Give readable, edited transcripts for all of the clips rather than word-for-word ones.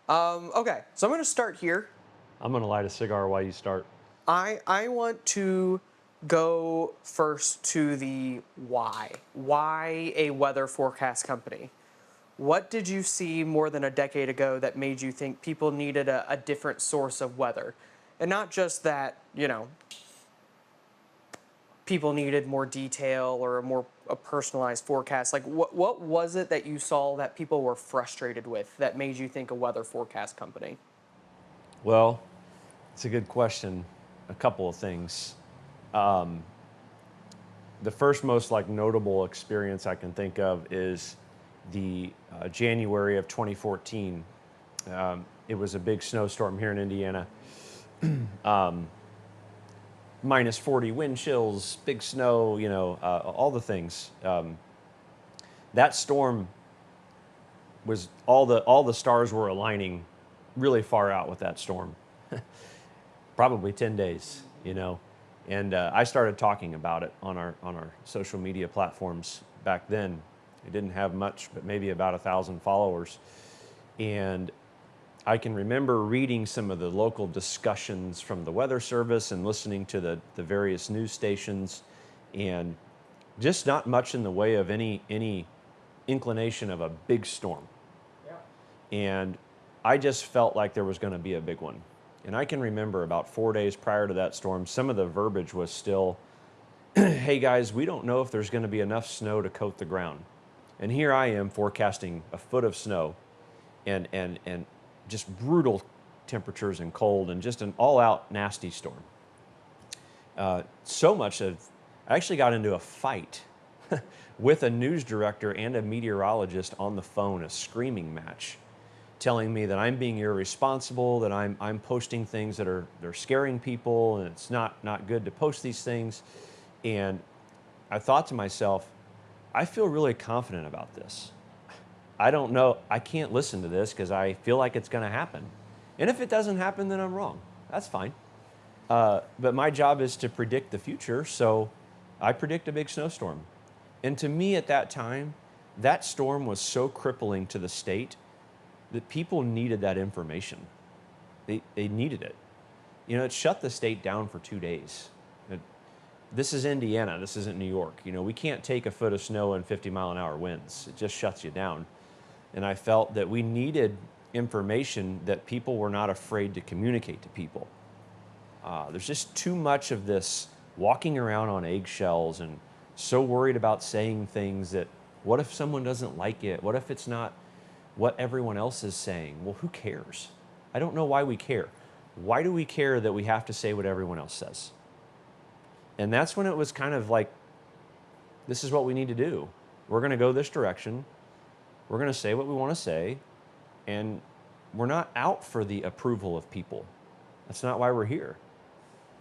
Okay, so I'm going to start here. I'm gonna light a cigar while you start. I want to go first to the why. Why a weather forecast company? What did you see more than a decade ago that made you think people needed a different source of weather? And not just that, people needed more detail or a personalized forecast. Like what was it that you saw that people were frustrated with that made you think a weather forecast company? Well, it's a good question. A couple of things. The first most like notable experience I can think of is the January of 2014. It was a big snowstorm here in Indiana. Minus 40 wind chills, big snow, all the things. That storm was all the stars were aligning really far out with that storm. Probably 10 days, And I started talking about it on our social media platforms back then. It didn't have much, but maybe about 1,000 followers. And I can remember reading some of the local discussions from the Weather Service and listening to the various news stations, and just not much in the way of any inclination of a big storm. And I just felt like there was going to be a big one. And I can remember about 4 days prior to that storm, some of the verbiage was still, hey guys, we don't know if there's going to be enough snow to coat the ground. And here I am forecasting a foot of snow and just brutal temperatures and cold and just an all out nasty storm. So much that I actually got into a fight with a news director and a meteorologist on the phone, a screaming match, telling me that I'm being irresponsible, that I'm posting things that they're scaring people, and it's not good to post these things. And I thought to myself, I feel really confident about this. I don't know, I can't listen to this because I feel like it's going to happen. And if it doesn't happen, then I'm wrong. That's fine. But my job is to predict the future, so I predict a big snowstorm. And to me at that time, that storm was so crippling to the state that people needed that information. They needed it. It shut the state down for 2 days. This is Indiana, this isn't New York. We can't take a foot of snow and 50-mile-an-hour winds. It just shuts you down. And I felt that we needed information that people were not afraid to communicate to people. There's just too much of this walking around on eggshells and so worried about saying things that, what if someone doesn't like it? What if it's not what everyone else is saying? Well, who cares? I don't know why we care. Why do we care that we have to say what everyone else says? And that's when it was kind of like, this is what we need to do. We're going to go this direction. We're going to say what we want to say. And we're not out for the approval of people. That's not why we're here.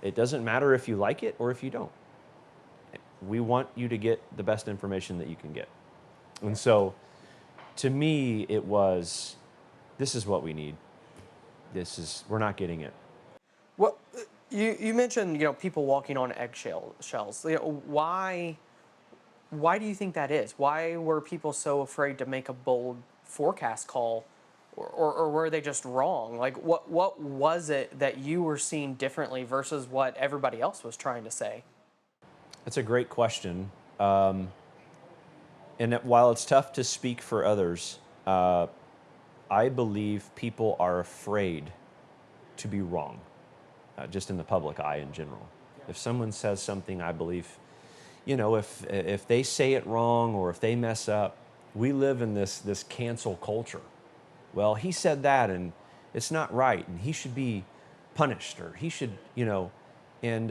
It doesn't matter if you like it or if you don't. We want you to get the best information that you can get. And so, to me, it was, this is what we need. We're not getting it. Well, you mentioned people walking on eggshells. Why do you think that is? Why were people so afraid to make a bold forecast call, or were they just wrong? Like what was it that you were seeing differently versus what everybody else was trying to say? That's a great question. While it's tough to speak for others, I believe people are afraid to be wrong, just in the public eye in general. If someone says something, I believe, if they say it wrong or if they mess up, we live in this cancel culture. Well, he said that and it's not right, and he should be punished, or he should, and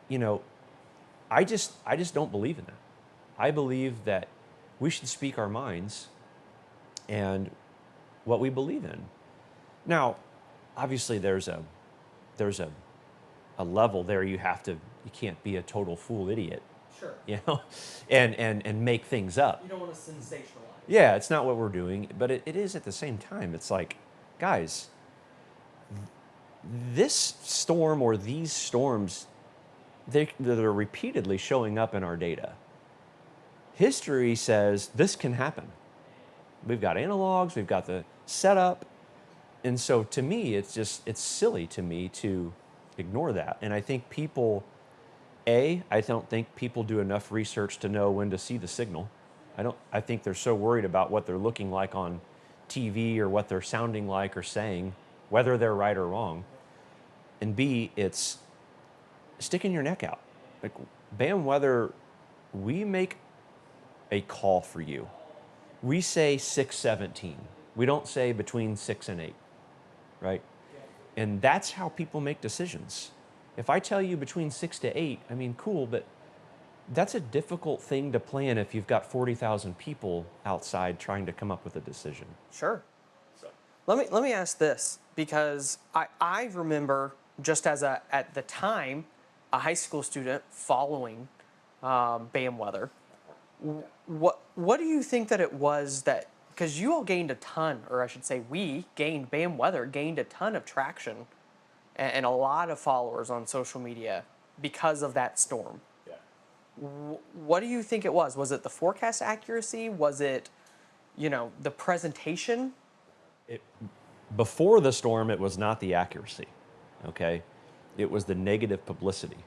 you know, I just don't believe in that. I believe that we should speak our minds and what we believe in. Now, obviously, there's a level there. You can't be a total fool idiot, Sure. and make things up. You don't want to sensationalize. Yeah, it's not what we're doing, but it is at the same time. It's like, guys, this storm or these storms, they're repeatedly showing up in our data. History says this can happen. We've got analogs, we've got the setup. And so to me, it's silly to me to ignore that. And I think people, I don't think people do enough research to know when to see the signal. I think they're so worried about what they're looking like on TV or what they're sounding like or saying, whether they're right or wrong. And B, it's sticking your neck out. Like, BAM Weather, we make a call for you. We say 6:17. We don't say between 6 and 8, right? And that's how people make decisions. If I tell you between 6 to 8, I mean, cool, but that's a difficult thing to plan if you've got 40,000 people outside trying to come up with a decision. Sure. Let me ask this, because I remember, just as at the time, a high school student following BAM Weather. What do you think that it was that, because you all gained a ton, or I should say we gained, BAM Weather gained a ton of traction and a lot of followers on social media because of that storm. Yeah. What do you think it was? Was it the forecast accuracy? Was it, the presentation? Before the storm, it was not the accuracy, okay? It was the negative publicity,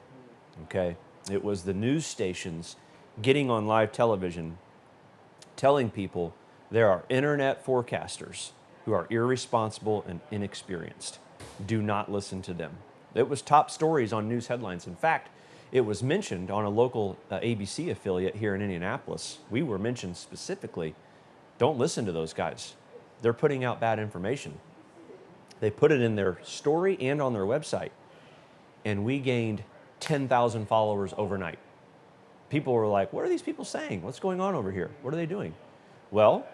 okay? It was the news stations getting on live television telling people there are internet forecasters who are irresponsible and inexperienced. Do not listen to them. It was top stories on news headlines. In fact, it was mentioned on a local ABC affiliate here in Indianapolis. We were mentioned specifically, don't listen to those guys. They're putting out bad information. They put it in their story and on their website, and we gained 10,000 followers overnight. People were like, what are these people saying? What's going on over here? What are they doing? Well,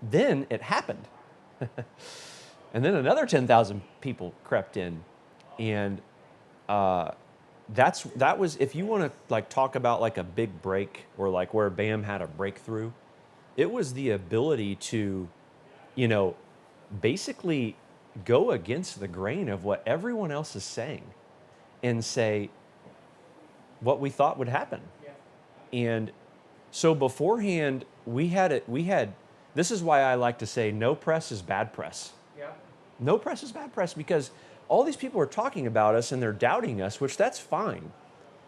then it happened. And then another 10,000 people crept in. And that was, if you want to talk about a big break, or where BAM had a breakthrough, it was the ability to, basically go against the grain of what everyone else is saying and say what we thought would happen. Yeah. And so beforehand, this is why I like to say no press is bad press. Yeah. No press is bad press, because all these people are talking about us and they're doubting us, which that's fine.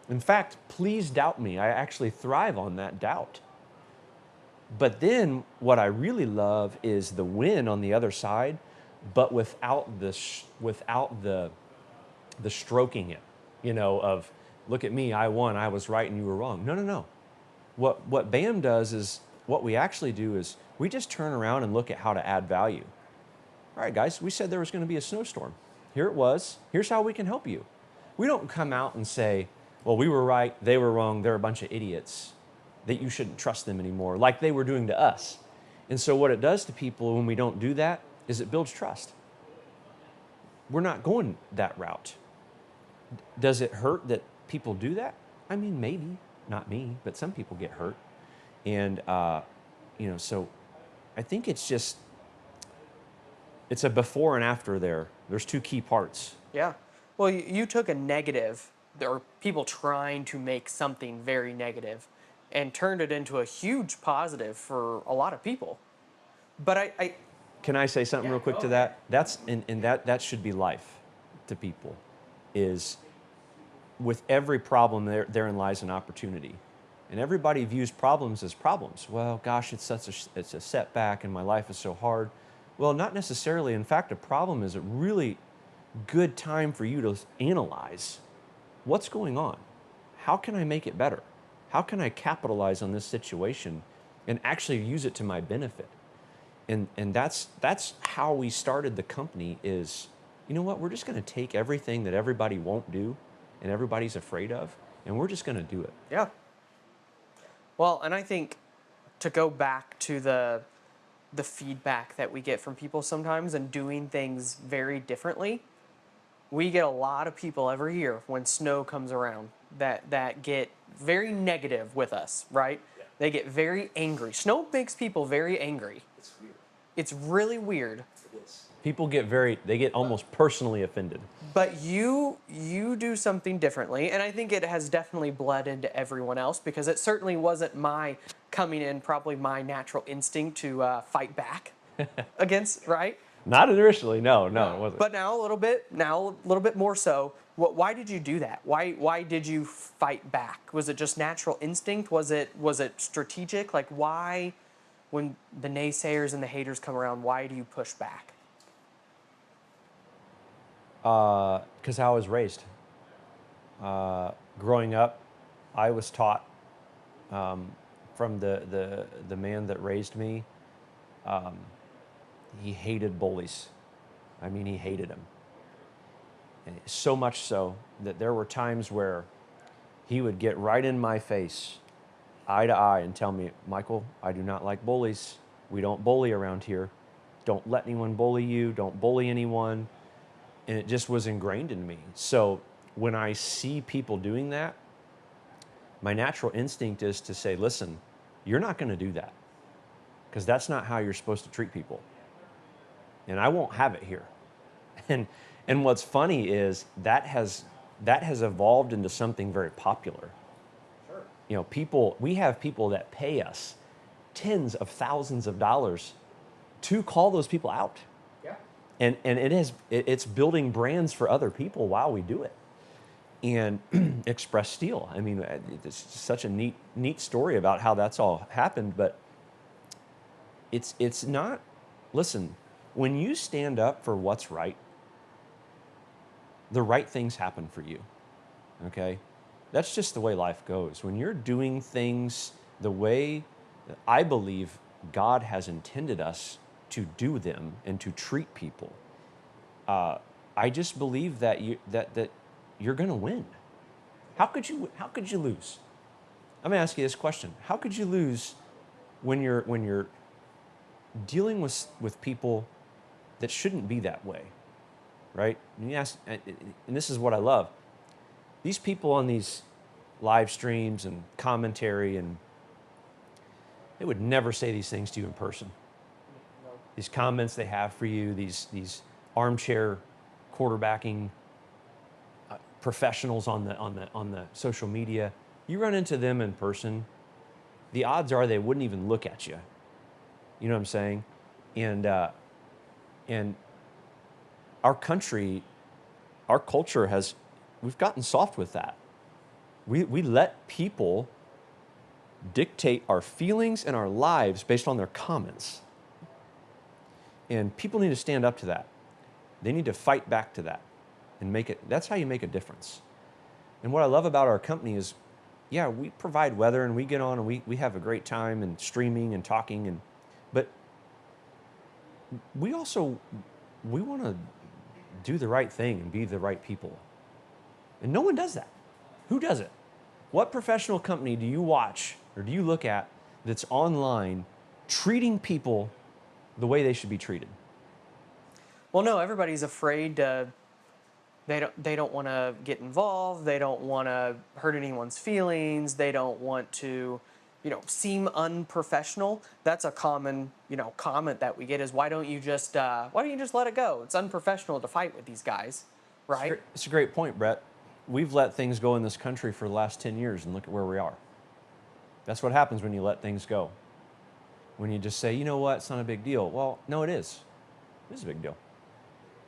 In fact, please doubt me. I actually thrive on that doubt. But then what I really love is the win on the other side, but without the stroking it, of look at me, I won, I was right and you were wrong. No, no, no. What BAM does is, what we actually do is we just turn around and look at how to add value. All right, guys, we said there was going to be a snowstorm. Here it was. Here's how we can help you. We don't come out and say, well, we were right, they were wrong, they're a bunch of idiots, that you shouldn't trust them anymore, like they were doing to us. And so what it does to people when we don't do that is it builds trust. We're not going that route. Does it hurt that people do that? I mean, maybe, not me, but some people get hurt. And, so I think it's a before and after there. There's two key parts. Yeah. Well, you took a negative, or people trying to make something very negative, and turned it into a huge positive for a lot of people. But I Can I say something real quick to that? That should be life to people, is with every problem therein lies an opportunity. And everybody views problems as problems. Well, gosh, it's a setback and my life is so hard. Well, not necessarily. In fact, a problem is a really good time for you to analyze what's going on. How can I make it better? How can I capitalize on this situation and actually use it to my benefit? And that's how we started the company is, you know what, we're just going to take everything that everybody won't do and everybody's afraid of, and we're just going to do it. Yeah. Well, and I think to go back to the feedback that we get from people sometimes and doing things very differently, we get a lot of people every year when snow comes around that get very negative with us, right? Yeah. They get very angry. Snow makes people very angry. It's weird. It's really weird. It is. People get almost personally offended. But you do something differently, and I think it has definitely bled into everyone else, because it certainly wasn't probably my natural instinct to fight back against, right? Not initially, no, it wasn't. But now a little bit more so. Why did you do that? Why did you fight back? Was it just natural instinct? Was it strategic? Like why, when the naysayers and the haters come around, why do you push back? Because how I was raised. Growing up, I was taught from the man that raised me. He hated bullies. I mean, he hated them. And so much so that there were times where he would get right in my face, eye to eye, and tell me, Michael, I do not like bullies. We don't bully around here. Don't let anyone bully you. Don't bully anyone. And it just was ingrained in me. So when I see people doing that, my natural instinct is to say, listen, you're not going to do that because that's not how you're supposed to treat people. And I won't have it here. And what's funny is that has evolved into something very popular. Sure. You know, we have people that pay us tens of thousands of dollars to call those people out. Yeah. And it's building brands for other people while we do it. And Express Steel, I mean, it's such a neat story about how that's all happened, but it's not, listen, when you stand up for what's right, the right things happen for you, okay? That's just the way life goes. When you're doing things the way that I believe God has intended us to do them and to treat people, I just believe that you're going to win. How could you lose? I'm going to ask you this question: how could you lose when you're dealing with people that shouldn't be that way, right? And you ask, and this is what I love. These people on these live streams and commentary, and they would never say these things to you in person. No. These comments they have for you, these armchair quarterbacking professionals on the social media, you run into them in person, the odds are they wouldn't even look at you. You know what I'm saying? And our country, our culture we've gotten soft with that. We let people dictate our feelings and our lives based on their comments. And people need to stand up to that. They need to fight back to that and that's how you make a difference. And what I love about our company is, yeah, we provide weather and we get on and we have a great time and streaming and talking, but we want to do the right thing and be the right people. And no one does that. Who does it? What professional company do you watch or do you look at that's online treating people the way they should be treated? Well, no, everybody's afraid to. They don't want to get involved. They don't want to hurt anyone's feelings. They don't want to, seem unprofessional. That's a common, comment that we get is why don't you just let it go? It's unprofessional to fight with these guys, right? It's a great point, Brett. We've let things go in this country for the last 10 years and look at where we are. That's what happens when you let things go. When you just say, you know what, it's not a big deal. Well, no, it is. It is a big deal.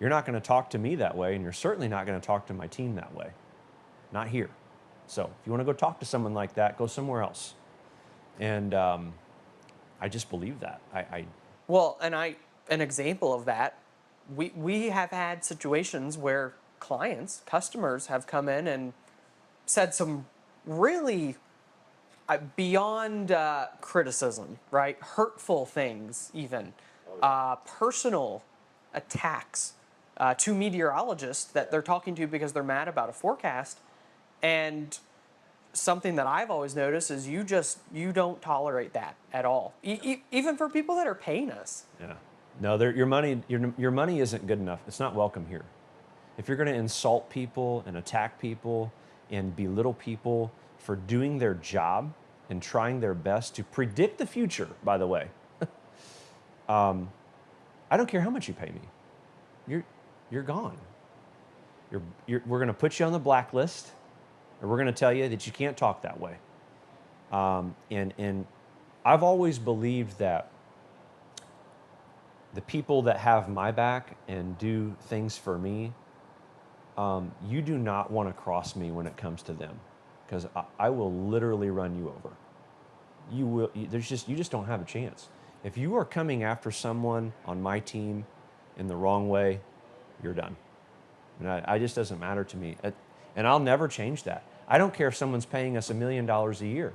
You're not going to talk to me that way, and you're certainly not going to talk to my team that way. Not here. So if you want to go talk to someone like that, go somewhere else. And I just believe that. Well, and an example of that, we have had situations where customers have come in and said some really beyond criticism, right? Hurtful things, even personal attacks to meteorologists that they're talking to because they're mad about a forecast. And something that I've always noticed is you don't tolerate that at all, even for people that are paying us. Yeah. No, your money isn't good enough. It's not welcome here. If you're going to insult people and attack people and belittle people for doing their job and trying their best to predict the future, by the way, I don't care how much you pay me. You're gone. We're going to put you on the blacklist, or we're going to tell you that you can't talk that way. And I've always believed that the people that have my back and do things for me, you do not want to cross me when it comes to them, because I will literally run you over. You just don't have a chance. If you are coming after someone on my team in the wrong way, you're done. And I just doesn't matter to me. And I'll never change that. I don't care if someone's paying us $1 million a year.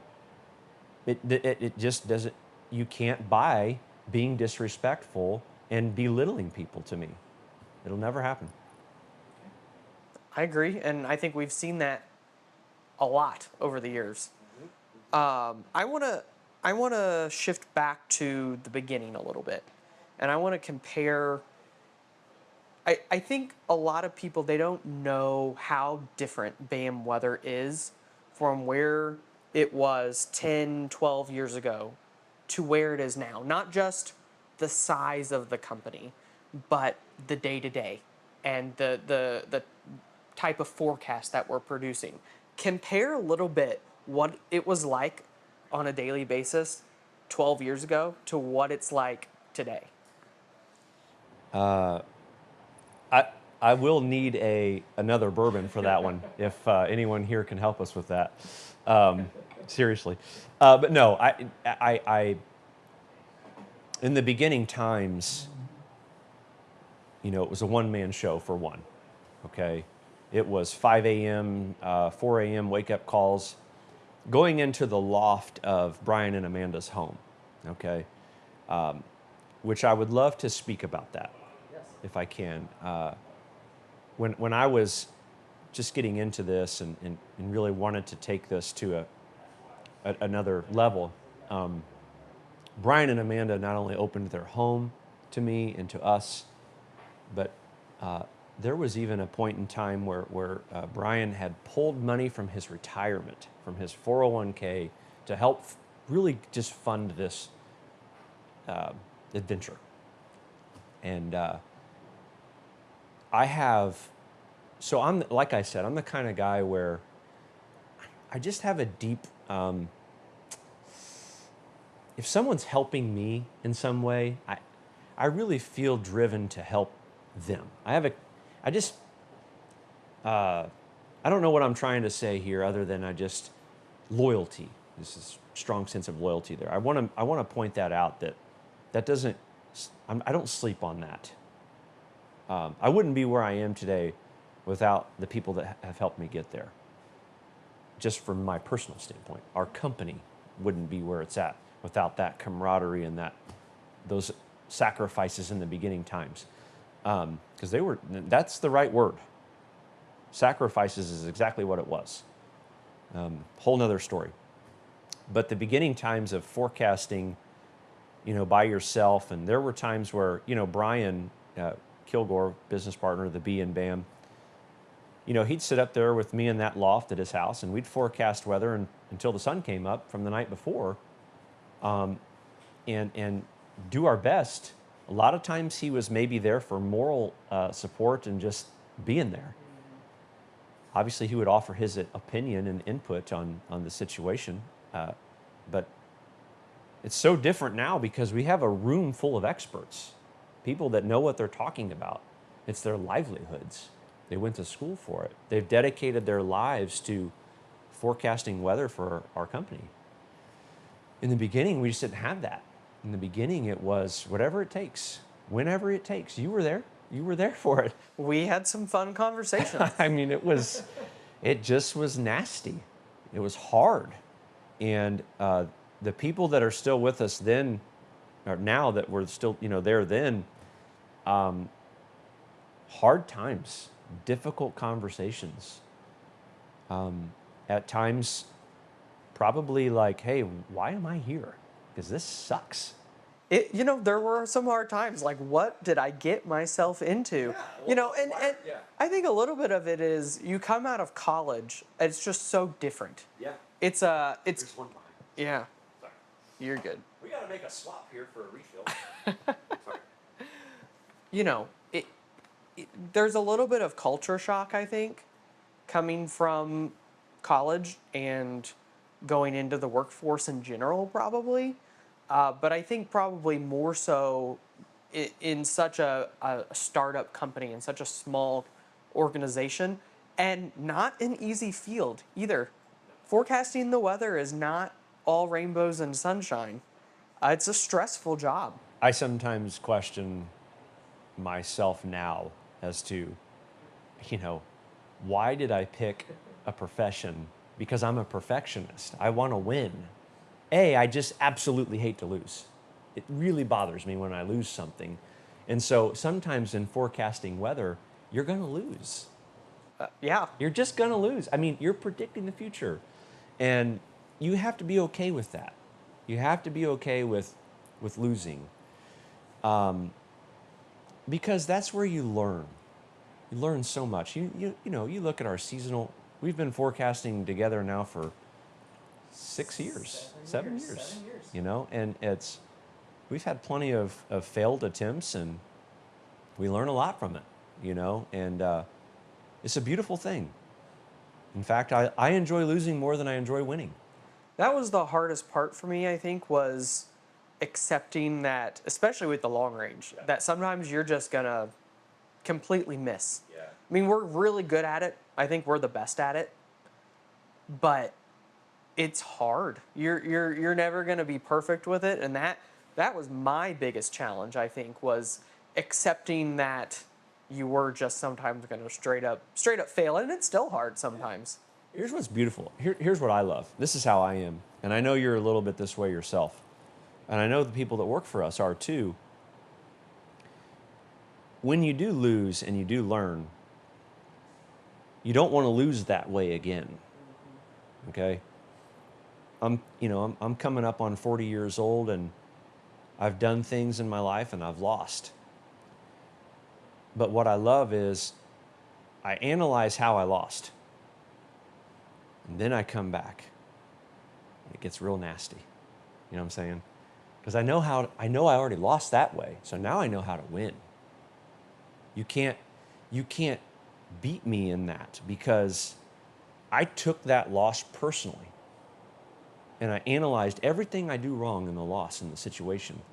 It just doesn't, you can't buy being disrespectful and belittling people to me. It'll never happen. I agree, and I think we've seen that a lot over the years. I wanna shift back to the beginning a little bit, and I want to compare. I think a lot of people, they don't know how different BAM weather is from where it was 10, 12 years ago to where it is now. Not just the size of the company, but the day to day and the type of forecast that we're producing. Compare a little bit what it was like on a daily basis 12 years ago to what it's like today. I I will need another bourbon for that one if anyone here can help us with that. Seriously, but no, I in the beginning times, it was a one-man show for one. Okay, it was 5 a.m., 4 a.m. wake-up calls, going into the loft of Brian and Amanda's home. Okay, which I would love to speak about that if I can. When I was just getting into this and really wanted to take this to another level, Brian and Amanda not only opened their home to me and to us, but there was even a point in time where Brian had pulled money from his retirement, from his 401k, to help really just fund this adventure. And I'm, like I said, I'm the kind of guy where I just have a deep, if someone's helping me in some way, I really feel driven to help them. I don't know what I'm trying to say here other than loyalty. This is a strong sense of loyalty there. I want to point that out, that doesn't, I don't sleep on that. I wouldn't be where I am today without the people that have helped me get there. Just from my personal standpoint, our company wouldn't be where it's at without that camaraderie and those sacrifices in the beginning times. Because that's the right word. Sacrifices is exactly what it was. Whole nother story. But the beginning times of forecasting, by yourself, and there were times where, Brian Kilgore, business partner of the B and BAM, he'd sit up there with me in that loft at his house, and we'd forecast weather until the sun came up from the night before, and do our best. A lot of times he was maybe there for moral support and just being there. Obviously, he would offer his opinion and input on the situation, but it's so different now because we have a room full of experts, people that know what they're talking about. It's their livelihoods. They went to school for it. They've dedicated their lives to forecasting weather for our company. In the beginning, we just didn't have that. In the beginning, it was whatever it takes, whenever it takes. You were there. You were there for it. We had some fun conversations. I mean, it just was nasty. It was hard. And the people that are still with us then, or now that we're still, there then, hard times, difficult conversations. At times, probably like, hey, why am I here? Because this sucks. There were some hard times. Like, what did I get myself into? And I think a little bit of it is you come out of college. It's just so different. Yeah. It's There's one behind. yeah. Sorry. You're good. We got to make a swap here for a refill. Sorry. There's a little bit of culture shock, I think, coming from college and going into the workforce in general, probably. But I think probably more so in such a startup company, in such a small organization, and not an easy field either. Forecasting the weather is not all rainbows and sunshine. It's a stressful job. I sometimes question myself now as to, you know, why did I pick a profession? Because I'm a perfectionist. I want to win. I just absolutely hate to lose. It really bothers me when I lose something. And so sometimes in forecasting weather, you're going to lose. Yeah. You're just going to lose. I mean, you're predicting the future. And you have to be okay with that. You have to be okay with losing. Because that's where you learn. You learn so much. You know, you look at our seasonal, we've been forecasting together now for 6 years, 7 years, 7 years. you know, and we've had plenty of failed attempts, and we learn a lot from it, you know, and it's a beautiful thing. In fact, I enjoy losing more than I enjoy winning. That was the hardest part for me, I think, was accepting that, especially with the long range, that sometimes you're just gonna completely miss. Yeah. I mean, we're really good at it. I think we're the best at it, but it's hard. You're never gonna be perfect with it, and that was my biggest challenge. I think was accepting that you were just sometimes gonna straight up fail, and it's still hard sometimes. Here's what's beautiful. Here's what I love. This is how I am. And I know you're a little bit this way yourself. And I know the people that work for us are too. When you do lose and you do learn, you don't want to lose that way again. Okay? I'm coming up on 40 years old, and I've done things in my life and I've lost. But what I love is I analyze how I lost. And then I come back. It gets real nasty. You know what I'm saying? Because I know I already lost that way. So now I know how to win. You can't beat me in that, because I took that loss personally. And I analyzed everything I do wrong in the loss, in the situation.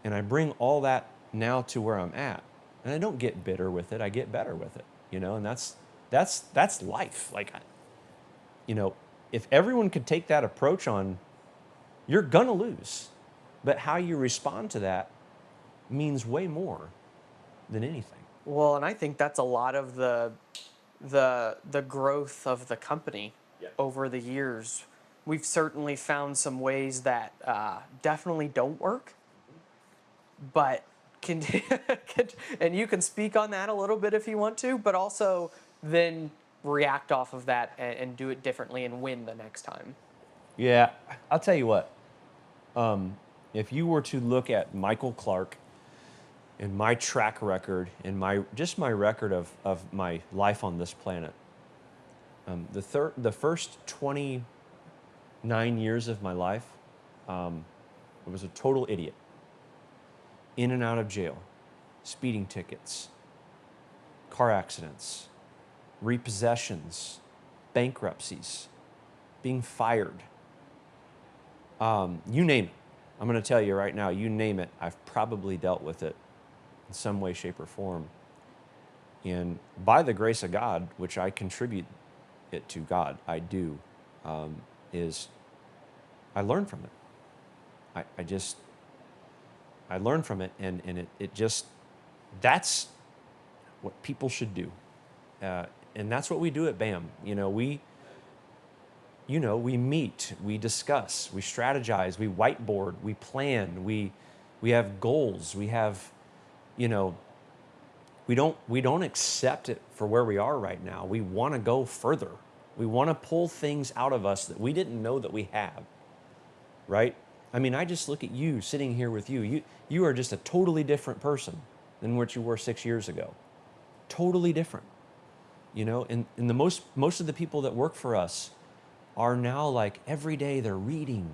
And I bring all that now to where I'm at. And I don't get bitter with it. I get better with it. You know, and that's life. Like, you know, if everyone could take that approach on, you're gonna lose. But how you respond to that means way more than anything. Well, and I think that's a lot of the growth of the company over the years. We've certainly found some ways that definitely don't work, but can, and you can speak on that a little bit if you want to, but also then react off of that and do it differently and win the next time. Yeah, I'll tell you what. If you were to look at Michael Clark and my track record and my record of my life on this planet, the first 29 years of my life, I was a total idiot. In and out of jail, speeding tickets, car accidents, repossessions, bankruptcies, being fired. You name it. I'm going to tell you right now, you name it, I've probably dealt with it in some way, shape, or form. And by the grace of God, which I contribute it to God, I do, is I learn from it. I learn from it, and it just, that's what people should do. And that's what we do at BAM. We meet, we discuss, we strategize, we whiteboard, we plan, we have goals, we have, we don't accept it for where we are right now. We want to go further. We want to pull things out of us that we didn't know that we have, right? I mean, I just look at you sitting here with you. You are just a totally different person than what you were 6 years ago. Totally different. And the most of the people that work for us are now, like, every day they're reading,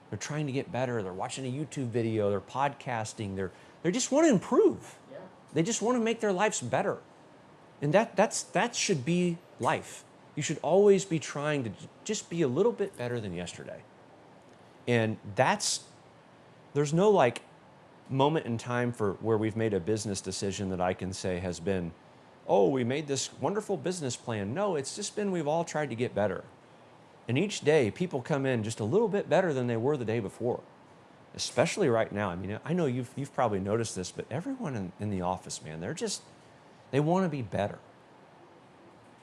they're trying to get better, they're watching a YouTube video, they're podcasting, they just want to improve. Yeah. They just want to make their lives better. And that should be life. You should always be trying to just be a little bit better than yesterday. And there's no, like, moment in time for where we've made a business decision that I can say has been, oh, we made this wonderful business plan. No, it's just been we've all tried to get better. And each day, people come in just a little bit better than they were the day before, especially right now. I mean, I know you've probably noticed this, but everyone in the office, man, they want to be better.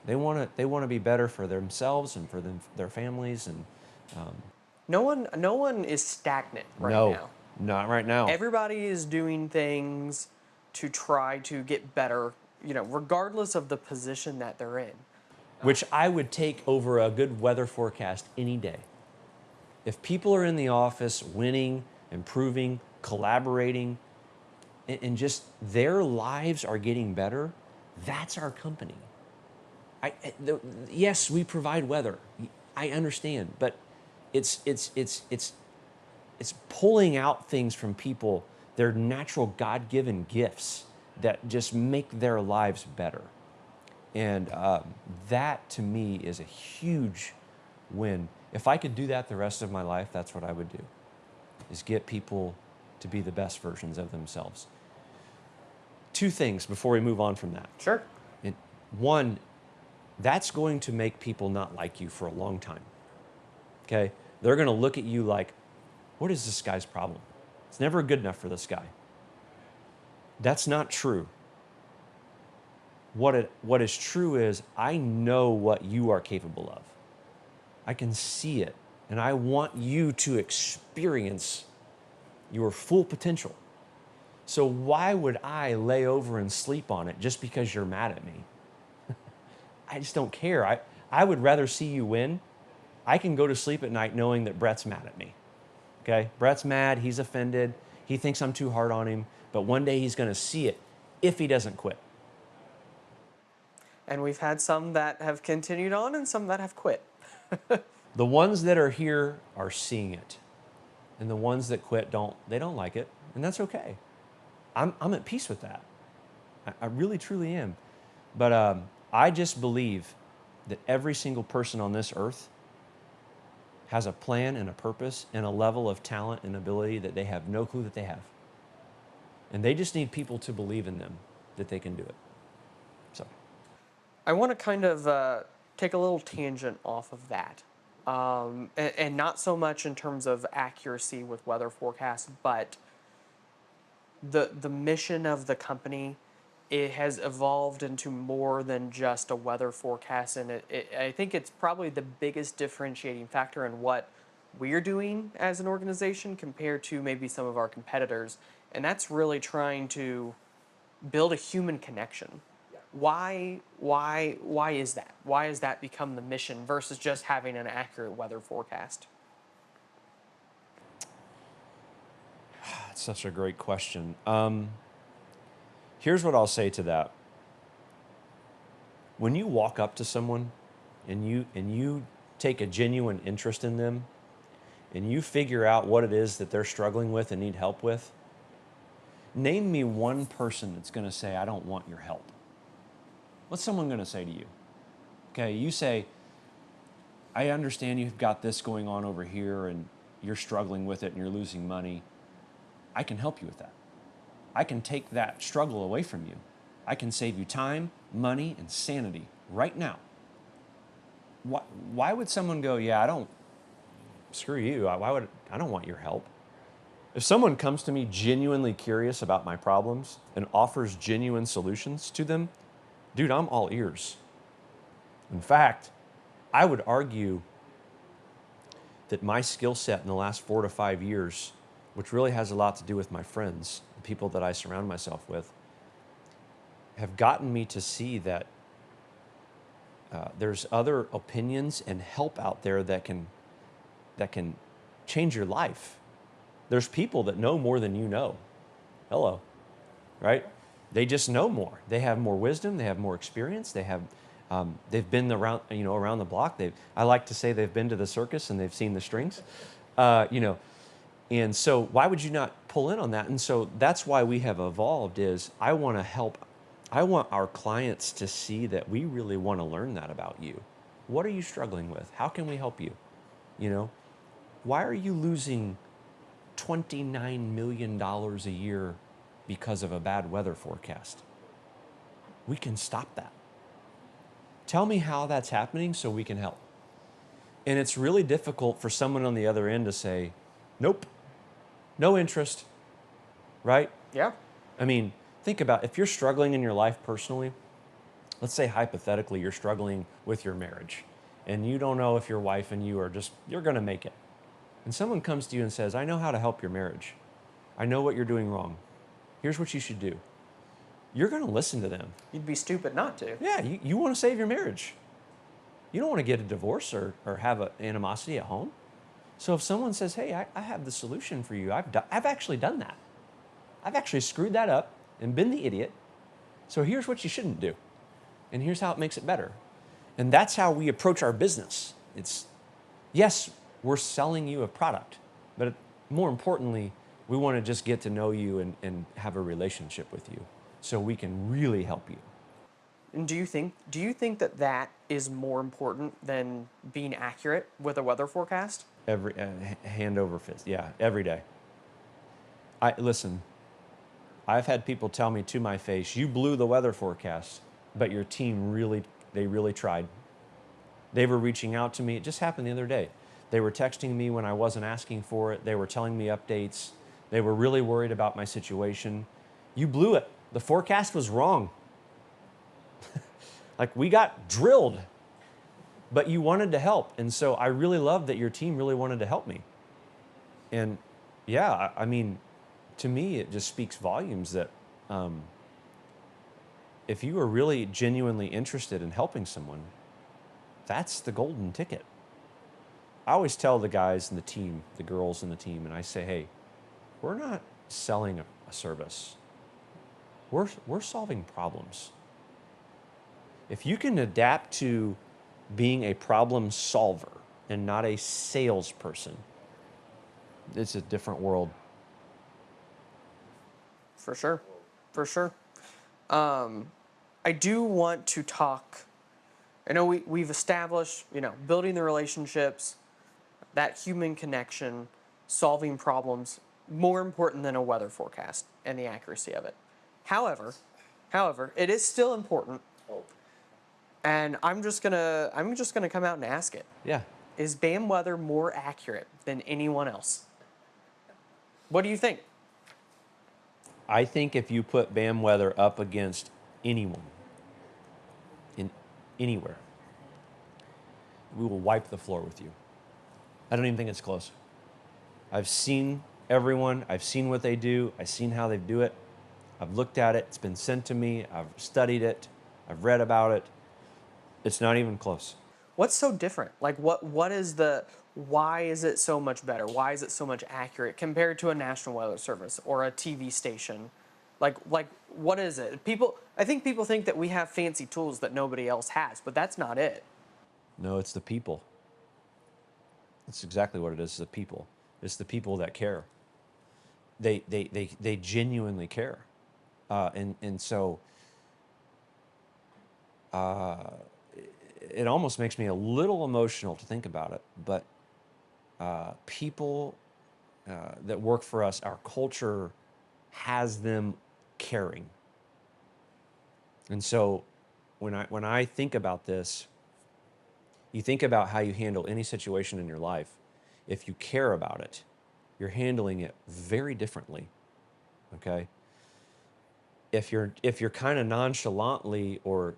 They want to be better for themselves and for their families. And No one is stagnant right no, now. not right now. Everybody is doing things to try to get better, regardless of the position that they're in. Which I would take over a good weather forecast any day. If people are in the office winning, improving, collaborating, and just their lives are getting better, that's our company. Yes, we provide weather. I understand, but it's pulling out things from people, their natural God-given gifts that just make their lives better. And that to me is a huge win. If I could do that the rest of my life, that's what I would do, is get people to be the best versions of themselves. Two things before we move on from that. Sure. One, that's going to make people not like you for a long time. Okay? They're going to look at you like, what is this guy's problem? It's never good enough for this guy. That's not true. What is true is I know what you are capable of. I can see it, and I want you to experience your full potential. So why would I lay over and sleep on it just because you're mad at me? I just don't care. I would rather see you win. I can go to sleep at night knowing that Brett's mad at me. Okay? Brett's mad, he's offended, he thinks I'm too hard on him, but one day he's going to see it if he doesn't quit. And we've had some that have continued on and some that have quit. The ones that are here are seeing it. And the ones that quit don't like it, and that's okay. I'm at peace with that. I really, truly am. But I just believe that every single person on this earth has a plan and a purpose and a level of talent and ability that they have no clue that they have. And they just need people to believe in them that they can do it. So I want to kind of take a little tangent off of that. And not so much in terms of accuracy with weather forecasts, but the mission of the company, it has evolved into more than just a weather forecast, and I think it's probably the biggest differentiating factor in what we're doing as an organization compared to maybe some of our competitors, and that's really trying to build a human connection. Why is that? Why has that become the mission versus just having an accurate weather forecast? that's such a great question. Here's what I'll say to that. When you walk up to someone and you take a genuine interest in them and you figure out what it is that they're struggling with and need help with, name me one person that's going to say, I don't want your help. What's someone going to say to you? Okay, you say, I understand you've got this going on over here and you're struggling with it and you're losing money. I can help you with that. I can take that struggle away from you. I can save you time, money, and sanity right now. Why would someone go, yeah, screw you, I don't want your help? If someone comes to me genuinely curious about my problems and offers genuine solutions to them, dude, I'm all ears. In fact, I would argue that my skill set in the last 4 to 5 years, which really has a lot to do with my friends, the people that I surround myself with, have gotten me to see that there's other opinions and help out there that can change your life. There's people that know more than you know. Hello, right? They just know more. They have more wisdom. They have more experience. They've been around, around the block. I like to say they've been to the circus and they've seen the strings, And so why would you not pull in on that? And so that's why we have evolved is I want to help. I want our clients to see that we really want to learn that about you. What are you struggling with? How can we help you? Why are you losing $29 million a year because of a bad weather forecast. We can stop that. Tell me how that's happening so we can help. And it's really difficult for someone on the other end to say, nope, no interest, right? Yeah. I mean, think about if you're struggling in your life personally, let's say hypothetically you're struggling with your marriage and you don't know if your wife and you are just, you're going to make it. And someone comes to you and says, I know how to help your marriage. I know what you're doing wrong. Here's what you should do. You're going to listen to them. You'd be stupid not to. Yeah, you want to save your marriage. You don't want to get a divorce or have an animosity at home. So if someone says, hey, I have the solution for you, I've actually done that. I've actually screwed that up and been the idiot. So here's what you shouldn't do. And here's how it makes it better. And that's how we approach our business. It's, yes, we're selling you a product, but more importantly, we want to just get to know you and have a relationship with you so we can really help you. And do you think that that is more important than being accurate with a weather forecast? Every hand over fist, yeah, every day. Listen, I've had people tell me to my face, you blew the weather forecast, but your team really tried. They were reaching out to me. It just happened the other day. They were texting me when I wasn't asking for it. They were telling me updates. They were really worried about my situation. You blew it. The forecast was wrong. Like, we got drilled, but you wanted to help. And so I really love that your team really wanted to help me. And yeah, I mean, to me, it just speaks volumes that if you are really genuinely interested in helping someone, that's the golden ticket. I always tell the guys in the team, the girls in the team, and I say, hey, we're not selling a service. We're solving problems. If you can adapt to being a problem solver and not a salesperson, it's a different world. For sure. For sure. I do want to talk. I know we've established, building the relationships, that human connection, solving problems, more important than a weather forecast and the accuracy of it. However, it is still important. And I'm just gonna come out and ask it. Yeah. Is BAM weather more accurate than anyone else? What do you think? I think if you put BAM weather up against anyone in anywhere, we will wipe the floor with you. I don't even think it's close. I've seen everyone. I've seen what they do. I've seen how they do it. I've looked at it. It's been sent to me. I've studied it. I've read about it. It's not even close. What's so different? Like, why is it so much better? Why is it so much accurate compared to a National Weather Service or a TV station? Like, what is it? I think people think that we have fancy tools that nobody else has, but that's not it. No, it's the people. It's exactly what it is, the people. It's the people that care. They genuinely care. And so it almost makes me a little emotional to think about it, but people that work for us, our culture has them caring. And so when I think about this, you think about how you handle any situation in your life. If you care about it, you're handling it very differently. Okay? If you're kind of nonchalantly or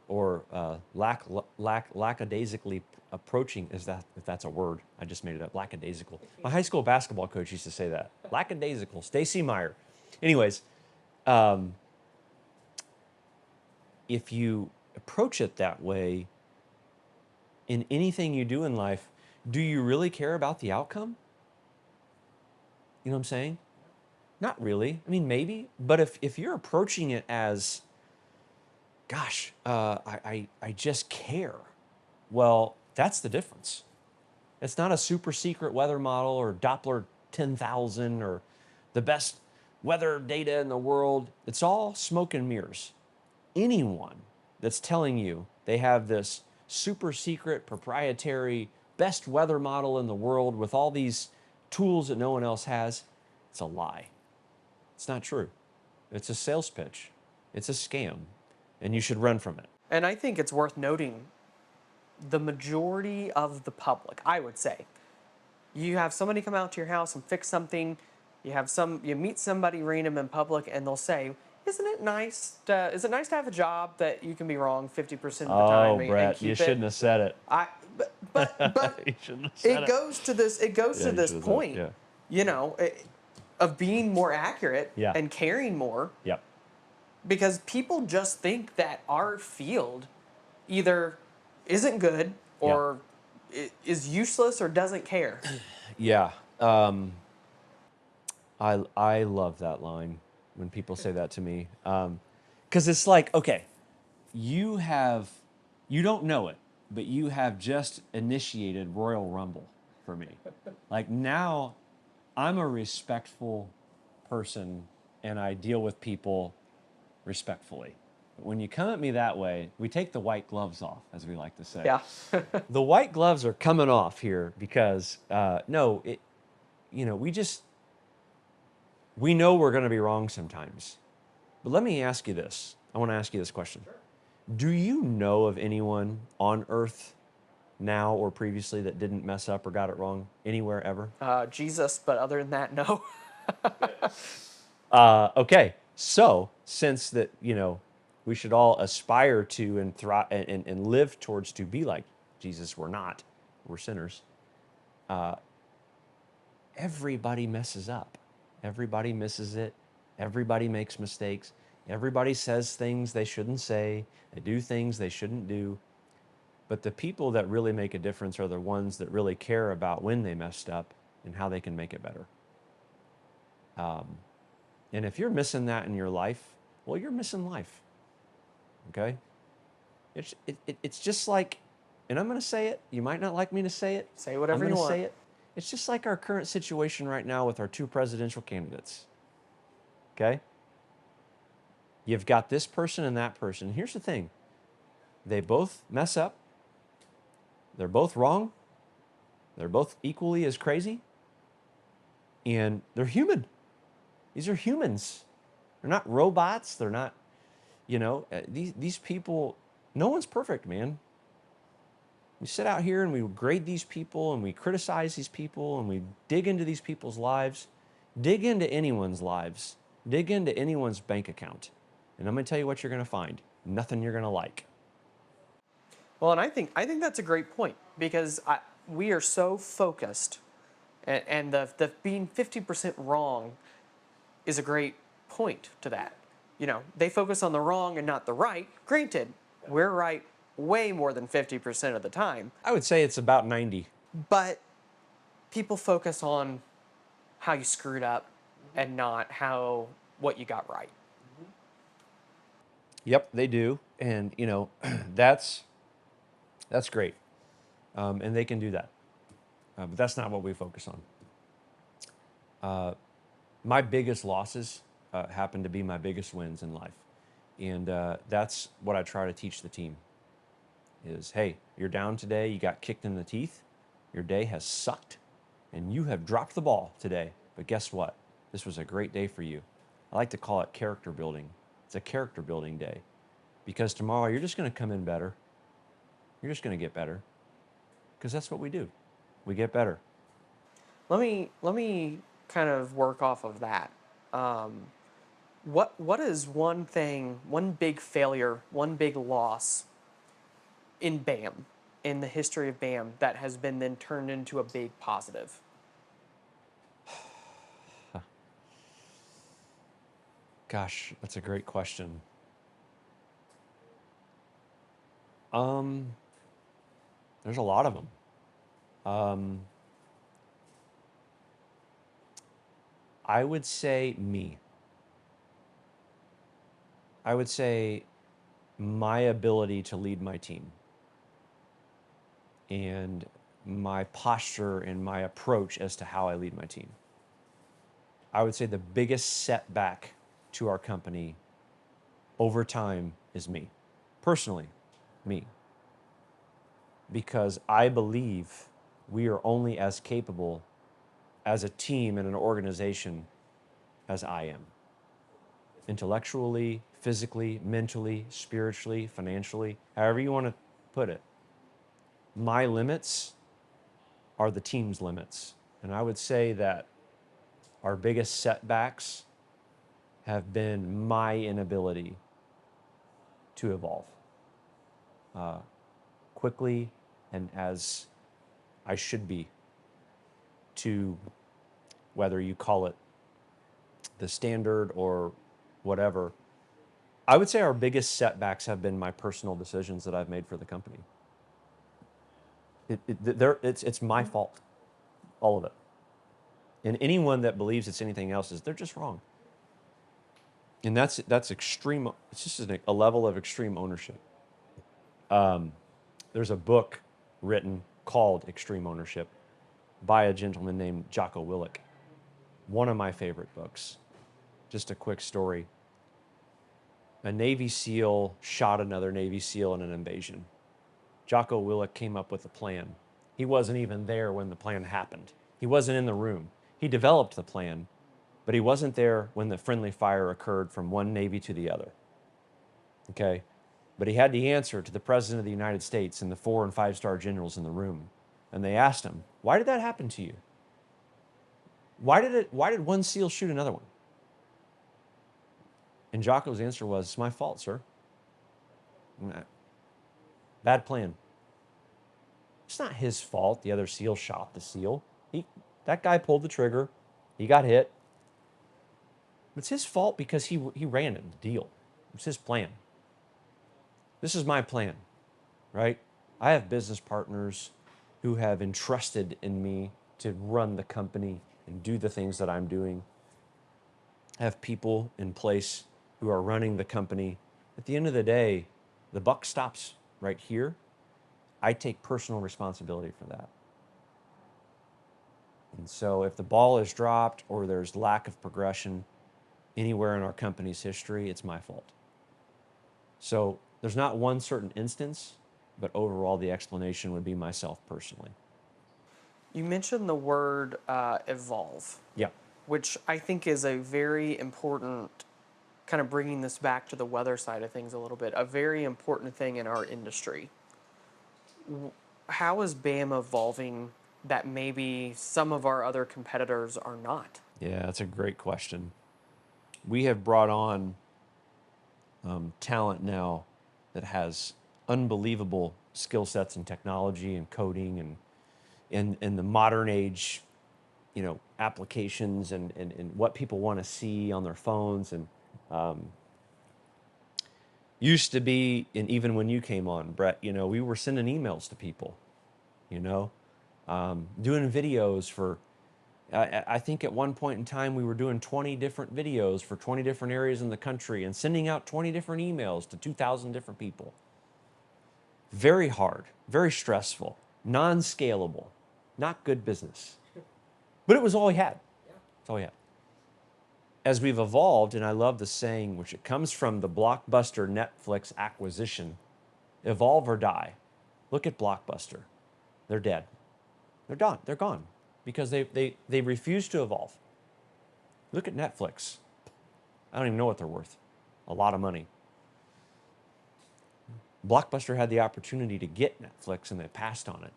lackadaisically approaching, if that's a word, I just made it up, lackadaisical. My high school basketball coach used to say that, lackadaisical, Stacy Meyer. Anyways, if you approach it that way, in anything you do in life, do you really care about the outcome? You know what I'm saying? Not really. I mean, maybe. But if you're approaching it as, gosh, I just care, well, that's the difference. It's not a super secret weather model or Doppler 10,000 or the best weather data in the world. It's all smoke and mirrors. Anyone that's telling you they have this super secret, proprietary, best weather model in the world with all these tools that no one else has, It's a lie. It's not true. It's a sales pitch. It's a scam, and you should run from it. And I think it's worth noting the majority of the public, I would say, you have somebody come out to your house and fix something, you meet somebody random in public and they'll say, is it nice to have a job that you can be wrong 50% of the Oh, time and Brett, you keep shouldn't it? have said it. I but You shouldn't have said it. it goes Yeah, to you this should have said it. point, Yeah. you know, of being more accurate Yeah. and caring more, Yep. because people just think that our field either isn't good or is useless or doesn't care. Yeah. I love that line when people say that to me. Because it's like, okay, you don't know it, but you have just initiated Royal Rumble for me. Like now, I'm a respectful person and I deal with people respectfully. But when you come at me that way, we take the white gloves off, as we like to say. Yeah. The white gloves are coming off here because, no, we know we're going to be wrong sometimes. But let me ask you this. I want to ask you this question. Sure. Do you know of anyone on earth now or previously that didn't mess up or got it wrong anywhere ever? Jesus, but other than that, no. Okay. So, since that, we should all aspire to and thrive and live towards to be like Jesus, we're not. We're sinners. Everybody messes up. Everybody misses it. Everybody makes mistakes. Everybody says things they shouldn't say. They do things they shouldn't do. But the people that really make a difference are the ones that really care about when they messed up and how they can make it better. And if you're missing that in your life, well, you're missing life. Okay? It's just like, and I'm going to say it. You might not like me to say it. Say whatever I'm you gonna want. say it. It's just like our current situation right now with our two presidential candidates. Okay? You've got this person and that person. Here's the thing. They both mess up. They're both wrong. They're both equally as crazy. And they're human. These are humans. They're not robots. They're not, these people, no one's perfect, man. We sit out here and we grade these people and we criticize these people and we dig into these people's lives. Dig into anyone's lives. Dig into anyone's bank account. And I'm going to tell you what you're going to find. Nothing you're going to like. Well, and I think that's a great point, because we are so focused, and the being 50% wrong is a great point to that. They focus on the wrong and not the right. Granted, we're right way more than 50% of the time, I would say it's about 90. but people focus on how you screwed up and not what you got right. Yep, they do. And, that's great. And they can do that. But that's not what we focus on. My biggest losses happen to be my biggest wins in life. And that's what I try to teach the team is, hey, you're down today, you got kicked in the teeth, your day has sucked, and you have dropped the ball today. But guess what? This was a great day for you. I like to call it character building. It's a character building day. Because tomorrow you're just going to come in better. You're just going to get better. Because that's what we do. We get better. Let me kind of work off of that. What is one thing, one big failure, one big loss in BAM, in the history of BAM, that has been then turned into a big positive? Gosh, that's a great question. There's a lot of them. I would say me. I would say my ability to lead my team and my posture and my approach as to how I lead my team. I would say the biggest setback to our company over time is me. Personally, me. Because I believe we are only as capable as a team and an organization as I am. Intellectually, physically, mentally, spiritually, financially, however you want to put it. My limits are the team's limits. And I would say that our biggest setbacks have been my inability to evolve quickly and as I should be, to whether you call it the standard or whatever. I would say our biggest setbacks have been my personal decisions that I've made for the company. It's my fault, all of it. And anyone that believes it's anything else they're just wrong. And that's extreme. It's just a level of extreme ownership. There's a book written called Extreme Ownership by a gentleman named Jocko Willink. One of my favorite books. Just a quick story. A Navy SEAL shot another Navy SEAL in an invasion. Jocko Willink came up with a plan. He wasn't even there when the plan happened. He wasn't in the room. He developed the plan, but he wasn't there when the friendly fire occurred from one Navy to the other. Okay? But he had the answer to the President of the United States and the 4- and 5-star generals in the room. And they asked him, why did that happen to you? Why did one SEAL shoot another one? And Jocko's answer was, it's my fault, sir. Bad plan. It's not his fault the other SEAL shot the SEAL. That guy pulled the trigger. He got hit. It's his fault because he ran it, the deal. It's his plan. This is my plan, right? I have business partners who have entrusted in me to run the company and do the things that I'm doing. I have people in place who are running the company. At the end of the day, the buck stops right here. I take personal responsibility for that. And so if the ball is dropped or there's lack of progression anywhere in our company's history, it's my fault. So there's not one certain instance, but overall the explanation would be myself personally. You mentioned the word evolve. Yeah. Which I think is a very important, kind of bringing this back to the weather side of things a little bit, a very important thing in our industry. How is BAM evolving that maybe some of our other competitors are not? Yeah, that's a great question. We have brought on talent now that has unbelievable skill sets in technology and coding and in the modern age, applications and what people want to see on their phones. And used to be, and even when you came on, Brett, we were sending emails to people, doing videos for, I think at one point in time we were doing 20 different videos for 20 different areas in the country and sending out 20 different emails to 2,000 different people. Very hard, very stressful, non-scalable, not good business. But it was all we had. That's all we had. As we've evolved, and I love the saying, which it comes from the Blockbuster Netflix acquisition, evolve or die. Look at Blockbuster. They're dead. They're done. They're gone because they refuse to evolve. Look at Netflix. I don't even know what they're worth. A lot of money. Blockbuster had the opportunity to get Netflix and they passed on it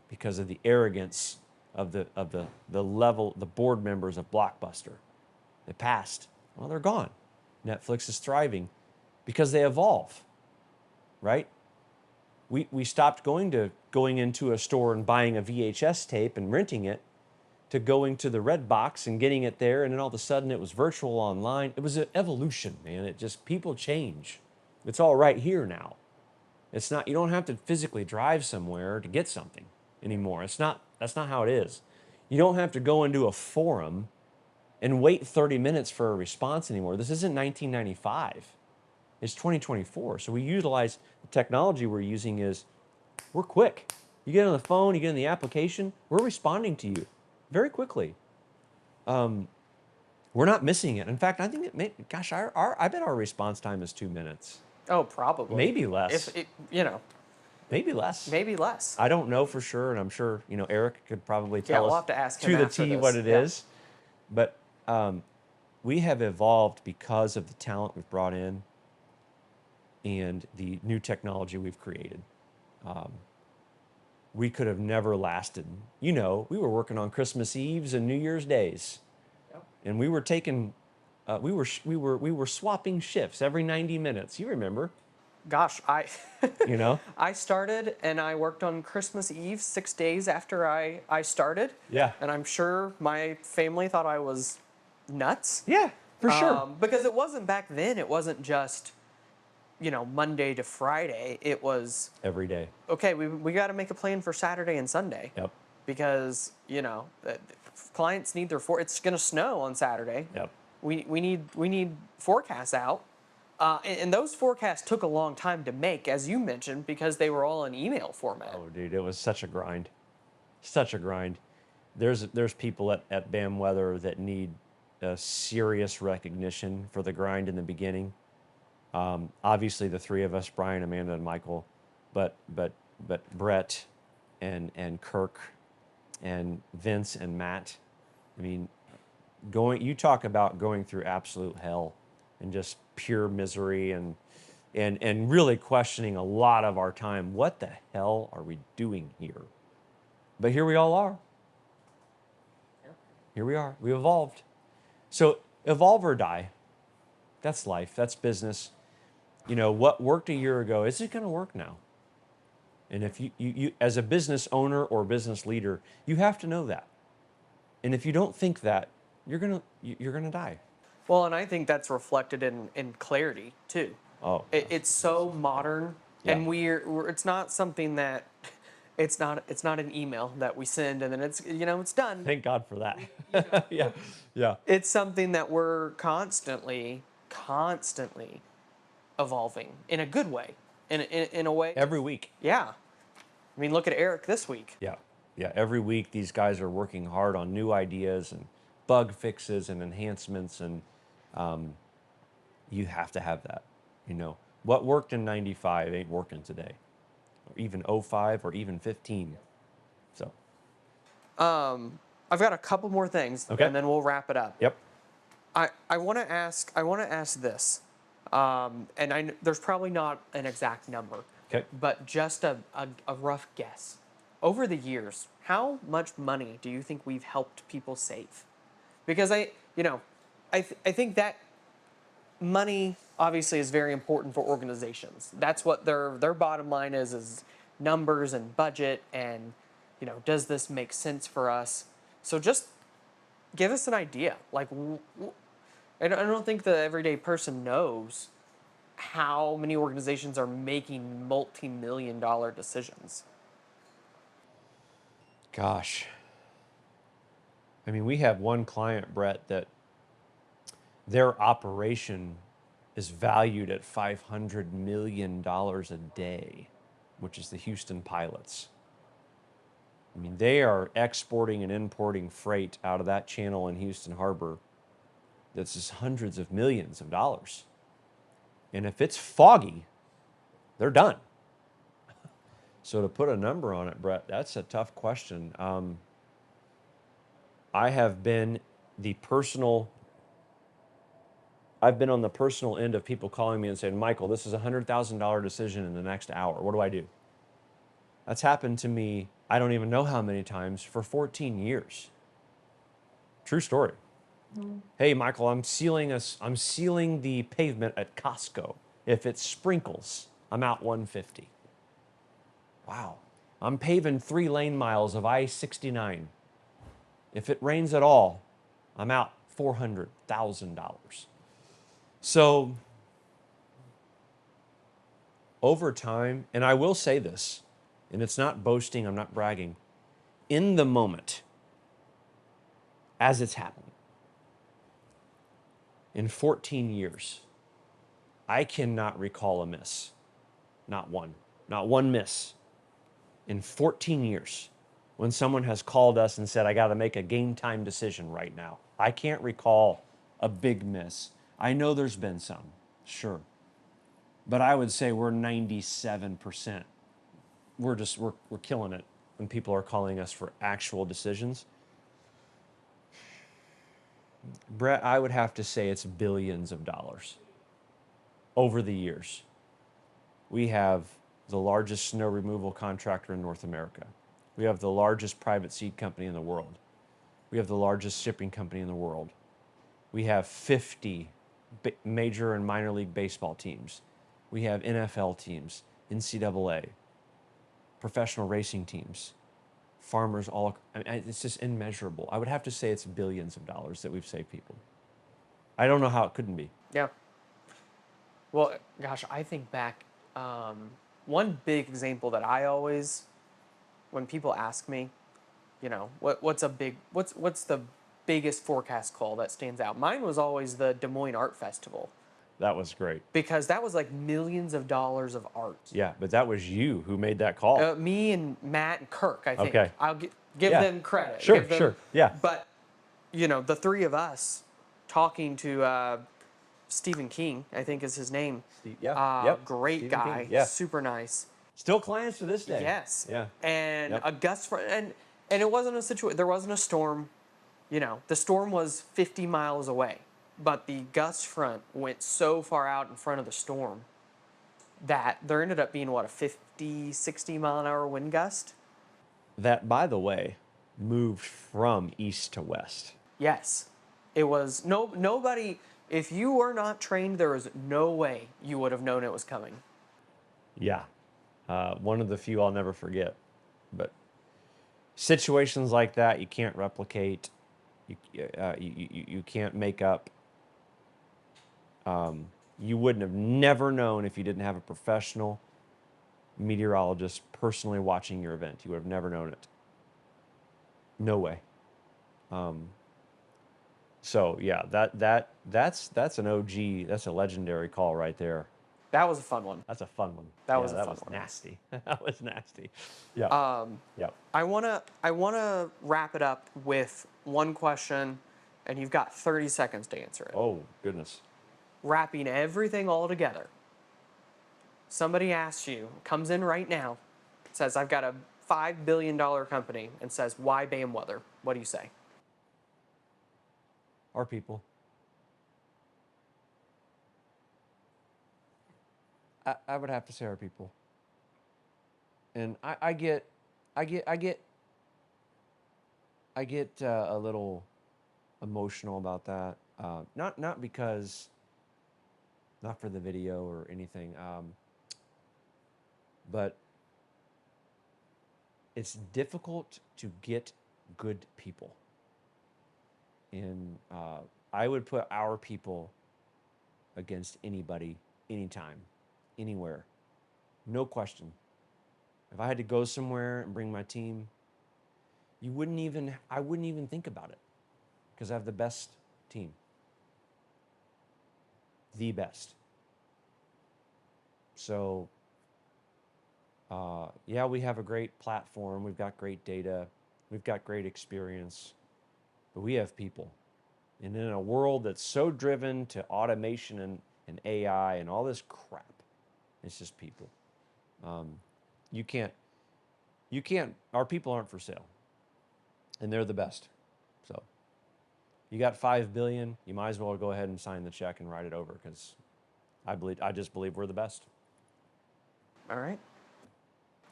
because of the arrogance of the level, the board members of Blockbuster. They passed. Well, they're gone. Netflix is thriving because they evolve, right? We stopped going into a store and buying a VHS tape and renting it to going to the red box and getting it there, and then all of a sudden it was virtual online. It was an evolution, man. It just, people change. It's all right here now. It's not, you don't have to physically drive somewhere to get something anymore. That's not how it is. You don't have to go into a forum and wait 30 minutes for a response anymore. This isn't 1995. It's 2024. So we utilize the technology we're using we're quick. You get on the phone, you get in the application, we're responding to you very quickly. We're not missing it. In fact, I think I bet our response time is 2 minutes. Oh, probably. Maybe less. Maybe less. I don't know for sure, and I'm sure Eric could probably tell we'll us have to ask him to the after T this. what it is. But we have evolved because of the talent we've brought in and the new technology we've created. We could have never lasted. You know, we were working on Christmas Eves and New Year's Days, and we were taking, we were swapping shifts every 90 minutes. You remember? Gosh, You know? I started and I worked on Christmas Eve 6 days after I started. Yeah. And I'm sure my family thought I was nuts. Yeah, for sure. Because it wasn't back then, it wasn't just, Monday to Friday. It was, Every day. okay, we got to make a plan for Saturday and Sunday. Yep. Because, clients need it's going to snow on Saturday. Yep. We need forecasts out. And those forecasts took a long time to make, as you mentioned, because they were all in email format. Oh, dude, it was such a grind. Such a grind. There's people at BAM Weather that need a serious recognition for the grind in the beginning. Obviously, the three of us, Brian, Amanda, and Michael, but Brett and Kirk and Vince and Matt. I mean, you talk about going through absolute hell and just pure misery and really questioning a lot of our time. What the hell are we doing here? But here we all are. Here we are. We evolved. So evolve or die. That's life. That's business. You know, what worked a year ago, is it going to work now? And if you as a business owner or business leader, you have to know that. And if you don't think that, you're gonna die. Well, and I think that's reflected in clarity too. Oh, It's so modern, Yeah. and it's not something that it's not an email that we send and then it's done. thank God for that. Yeah, yeah. It's something that we're constantly evolving in a good way, in a way. Every week. Yeah, I mean, look at Eric this week. Yeah, yeah. Every week, these guys are working hard on new ideas and bug fixes and enhancements, and you have to have that. You know, what worked in '95 ain't working today, or even '05 or even '15. So. I've got a couple more things, Okay. and then we'll wrap it up. Yep. I want to ask this, and there's probably not an exact number, Okay. but just a rough guess. Over the years, how much money do you think we've helped people save? Because I think that money obviously is very important for organizations. That's what their bottom line is numbers and budget, and does this make sense for us? So just give us an idea. Like, I don't think the everyday person knows how many organizations are making multi-million-dollar decisions. Gosh. I mean, we have one client, Brett, that their operation is valued at $500 million a day, which is the Houston Pilots. I mean, they are exporting and importing freight out of that channel in Houston Harbor that's just hundreds of millions of dollars. And if it's foggy, they're done. So to put a number on it, Brett, that's a tough question. I have been I've been on the personal end of people calling me and saying, Michael, this is a $100,000 decision in the next hour. What do I do? That's happened to me, I don't even know how many times, for 14 years. True story. Hey, Michael, I'm sealing the pavement at Costco. If it sprinkles, I'm out 150. Wow. I'm paving 3 lane miles of I-69. If it rains at all, I'm out $400,000. So over time, and I will say this, and it's not boasting, I'm not bragging, in the moment, as it's happening, in 14 years, I cannot recall a miss. Not one miss. In 14 years, when someone has called us and said, I got to make a game time decision right now. I can't recall a big miss. I know there's been some, sure. But I would say we're 97%. We're killing it when people are calling us for actual decisions. Brett, I would have to say it's billions of dollars over the years. We have the largest snow removal contractor in North America. We have the largest private seed company in the world. We have the largest shipping company in the world. We have 50 major and minor league baseball teams. We have NFL teams, NCAA, professional racing teams, farmers all. I mean, it's just immeasurable. I would have to say it's billions of dollars that we've saved people. I don't know how it couldn't be. Yeah. Well, gosh, I think back. One big example that I always, when people ask me, what's the biggest forecast call that stands out? Mine was always the Des Moines Art Festival That was great. because that was like millions of dollars of art. Yeah, but that was you who made that call. Me and Matt and Kirk, I think. Okay. I'll give Yeah. them credit. Sure, Give them- sure, yeah. But, the three of us talking to Stephen King, I think is his name. Great Stephen guy. King, yeah. Super nice. Still clients to this day. Yes. Yeah. And Yep. a gust front, and it wasn't a situation. There wasn't a storm. The storm was 50 miles away, but the gust front went so far out in front of the storm that there ended up being a 50, 60 mile an hour wind gust. That, by the way, moved from east to west. Yes, it was nobody. If you were not trained, there was no way you would have known it was coming. Yeah. One of the few I'll never forget. But situations like that you can't replicate. You can't make up. You wouldn't have never known if you didn't have a professional meteorologist personally watching your event. You would have never known it. No way. So yeah, that's an OG. That's a legendary call right there. That was a fun one. That's a fun one. That was a that fun was one. nasty. That was nasty. Yeah. Yeah. I wanna wrap it up with one question, and you've got 30 seconds to answer it. Oh goodness. Wrapping everything all together. Somebody asks you, comes in right now, says, I've got a $5 billion company, and says, why BAM weather? What do you say? Our people. I would have to say our people. And I get a little emotional about that. Not because, not for the video or anything, but it's difficult to get good people. And I would put our people against anybody, anytime, anywhere. No question. If I had to go somewhere and bring my team, I wouldn't even think about it because I have the best team. The best. So, yeah, we have a great platform. We've got great data. We've got great experience. But we have people. And in a world that's so driven to automation and AI and all this crap, it's just people. Our people aren't for sale. And they're the best. So you got $5 billion, you might as well go ahead and sign the check and write it over because I just believe we're the best. All right.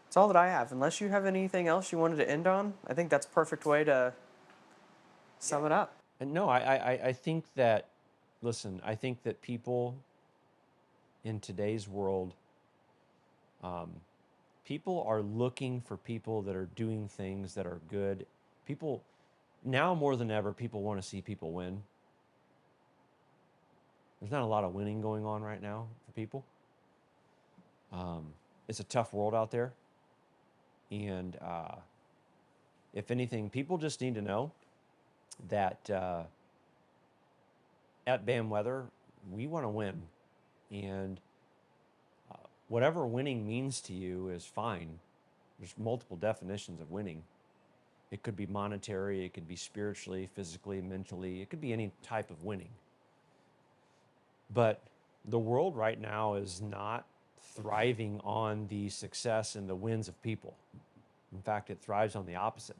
That's all that I have. Unless you have anything else you wanted to end on, I think that's a perfect way to sum it up. And no, I think that, listen, I think that people in today's world, people are looking for people that are doing things that are good. People, now more than ever, people want to see people win. There's not a lot of winning going on right now for people. It's a tough world out there. And if anything, people just need to know that at BAM Weather, we want to win. And whatever winning means to you is fine. There's multiple definitions of winning. It could be monetary, it could be spiritually, physically, mentally, it could be any type of winning. But the world right now is not thriving on the success and the wins of people. In fact, it thrives on the opposite.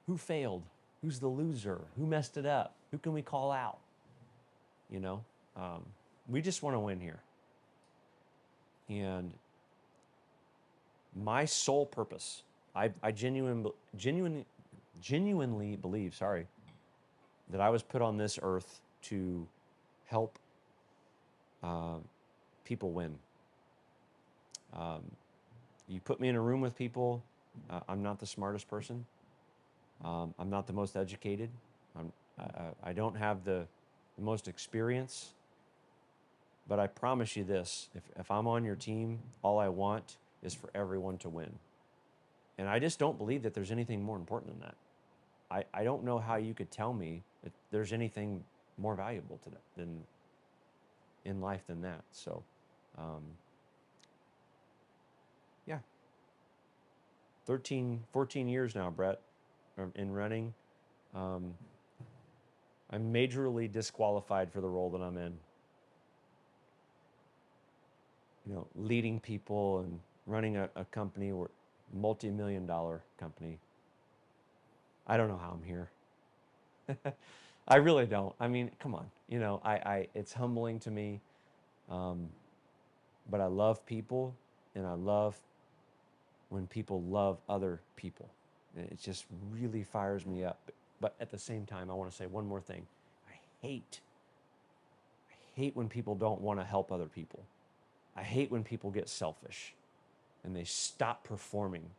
Who failed? Who's the loser? Who messed it up? Who can we call out? You know, we just want to win here. And my sole purpose, I genuinely believe, sorry, that I was put on this earth to help people win. You put me in a room with people, I'm not the smartest person. I'm not the most educated. I don't have the most experience. But I promise you this, if I'm on your team, all I want is for everyone to win. And I just don't believe that there's anything more important than that. I don't know how you could tell me that there's anything more valuable to that than in life than that. So, yeah, 14 years now, Brett, in running. I'm majorly disqualified for the role that I'm in. You know, leading people and running a company, or multi-million-dollar company. I don't know how I'm here. I really don't. I mean, come on. You know, it's humbling to me. But I love people, and I love when people love other people. It just really fires me up. But at the same time, I want to say one more thing. I hate, I hate when people don't want to help other people. I hate when people get selfish and they stop performing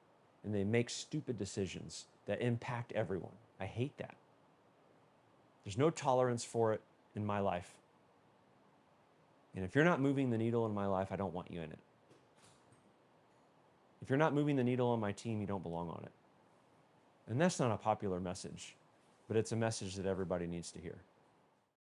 and they make stupid decisions that impact everyone. I hate that. There's no tolerance for it in my life. And if you're not moving the needle in my life, I don't want you in it. If you're not moving the needle on my team, you don't belong on it. And that's not a popular message, but it's a message that everybody needs to hear.